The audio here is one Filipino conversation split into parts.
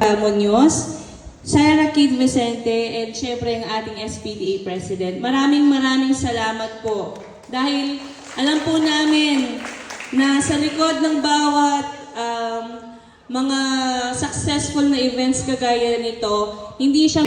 Lola Muñoz, Sarah Kid Vicente, and syempre ang ating SPDA President. Maraming salamat po. Dahil alam po namin na sa likod ng bawat mga successful na events kagaya nito, hindi siya...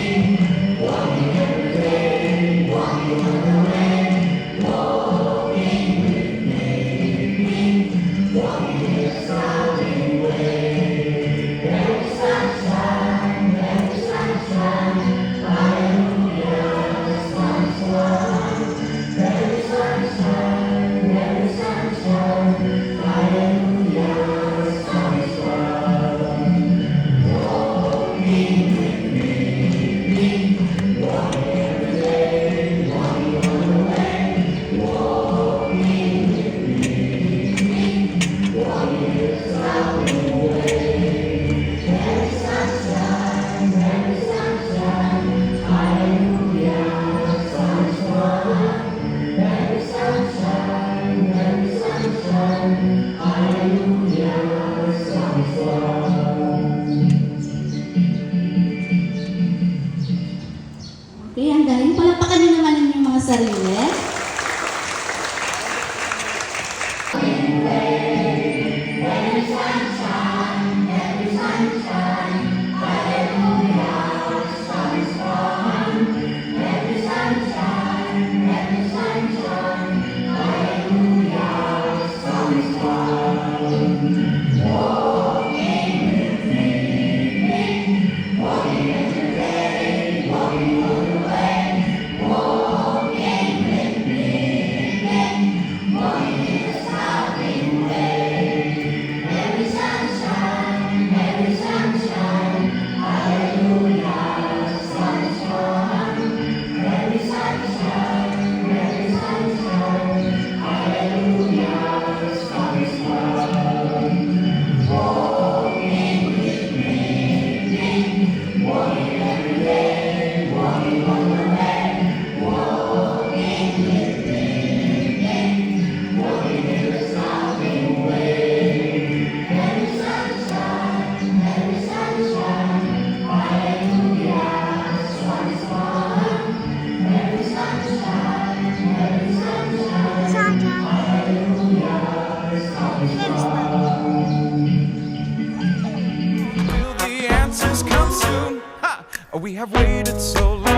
Okay, ang galing. Palapakan nyo naman yung mga sarili. Will the answers come soon? Ha! We have waited so long.